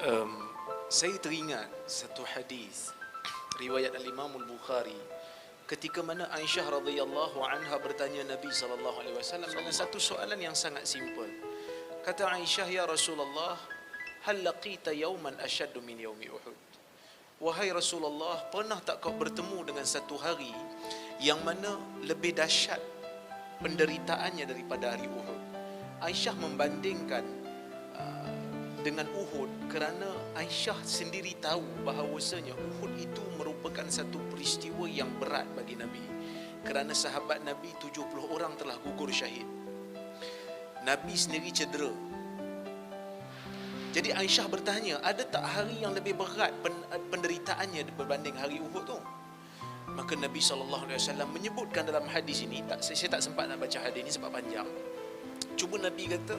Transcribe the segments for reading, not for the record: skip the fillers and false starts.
Um, saya teringat satu hadis riwayat Al-Imam Al-Bukhari ketika mana Aisyah radhiyallahu anha bertanya Nabi sallallahu alaihi wasallam dengan satu soalan yang sangat simple. Kata Aisyah, "Ya Rasulullah, hal laqita yawman ashaddu min yaumi Uhud?" Wahai Rasulullah, pernah tak kau bertemu dengan satu hari yang mana lebih dahsyat penderitaannya daripada hari Uhud? Aisyah membandingkan dengan Uhud kerana Aisyah sendiri tahu bahawasanya Uhud itu merupakan satu peristiwa yang berat bagi Nabi, kerana sahabat Nabi 70 orang telah gugur syahid. Nabi sendiri cedera. Jadi Aisyah bertanya, ada tak hari yang lebih berat penderitaannya berbanding hari Uhud tu? Maka Nabi SAW menyebutkan dalam hadis ini, saya tak sempat nak baca hadis ini sebab panjang. Cuma Nabi kata,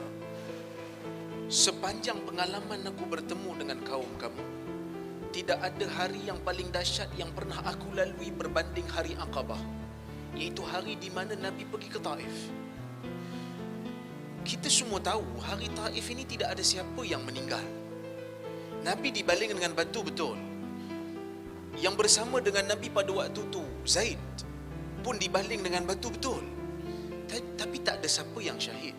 sepanjang pengalaman aku bertemu dengan kaum kamu, tidak ada hari yang paling dahsyat yang pernah aku lalui berbanding hari Aqabah, iaitu hari di mana Nabi pergi ke Taif. Kita semua tahu hari Taif ini tidak ada siapa yang meninggal. Nabi dibaling dengan batu, betul. Yang bersama dengan Nabi pada waktu itu, Zaid, pun dibaling dengan batu, betul. Tapi tak ada siapa yang syahid.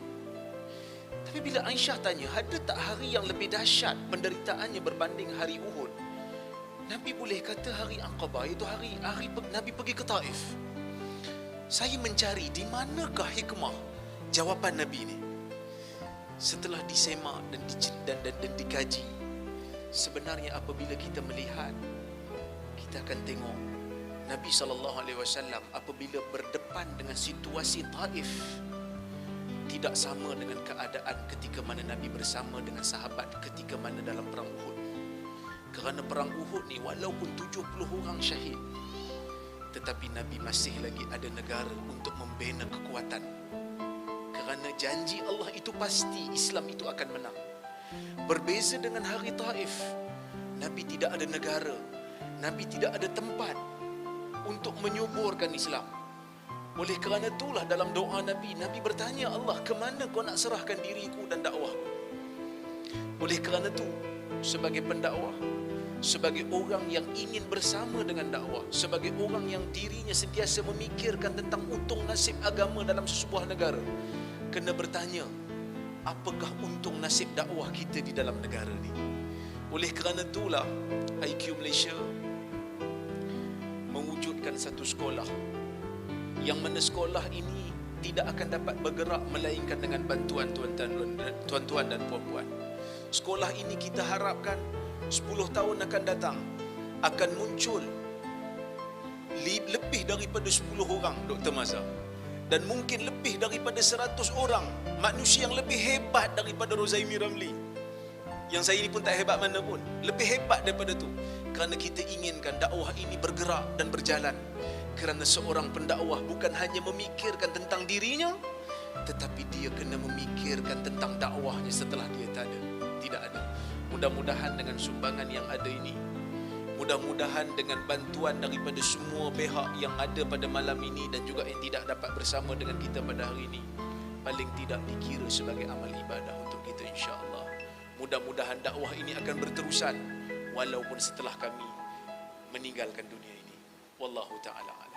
Tapi bila Aisyah tanya, ada tak hari yang lebih dahsyat penderitaannya berbanding hari Uhud? Nabi boleh kata hari Aqabah, iaitu hari Nabi pergi ke Taif. Saya mencari di manakah hikmah jawapan Nabi ini. Setelah disemak dan dikaji, sebenarnya apabila kita melihat, kita akan tengok Nabi SAW apabila berdepan dengan situasi Taif, tidak sama dengan keadaan ketika mana Nabi bersama dengan sahabat ketika mana dalam perang Uhud. Kerana perang Uhud ni walaupun 70 orang syahid, tetapi Nabi masih lagi ada negara untuk membina kekuatan. Kerana janji Allah itu pasti Islam itu akan menang. Berbeza dengan hari Taif, Nabi tidak ada negara, Nabi tidak ada tempat untuk menyuburkan Islam. Oleh kerana itulah dalam doa Nabi bertanya Allah, ke mana kau nak serahkan diriku dan dakwahku? Oleh kerana itu, sebagai pendakwah, sebagai orang yang ingin bersama dengan dakwah, sebagai orang yang dirinya sentiasa memikirkan tentang untung nasib agama dalam sesebuah negara, kena bertanya, apakah untung nasib dakwah kita di dalam negara ni? Oleh kerana itulah IQ Malaysia mewujudkan satu sekolah yang mana sekolah ini tidak akan dapat bergerak melainkan dengan bantuan tuan-tuan dan puan-puan. Sekolah ini kita harapkan 10 tahun akan datang akan muncul lebih daripada 10 orang Dr. Mazhar, dan mungkin lebih daripada 100 orang manusia yang lebih hebat daripada Rozaimi Ramli. Yang saya ini pun tak hebat mana pun, lebih hebat daripada tu. Kerana kita inginkan dakwah ini bergerak dan berjalan. Kerana seorang pendakwah bukan hanya memikirkan tentang dirinya, tetapi dia kena memikirkan tentang dakwahnya setelah dia tidak ada. Mudah-mudahan dengan sumbangan yang ada ini, mudah-mudahan dengan bantuan daripada semua pihak yang ada pada malam ini dan juga yang tidak dapat bersama dengan kita pada hari ini, paling tidak dikira sebagai amal ibadah untuk kita, insya-Allah. Mudah-mudahan dakwah ini akan berterusan walaupun setelah kami meninggalkan dunia ini. Wallahu ta'ala a'lam.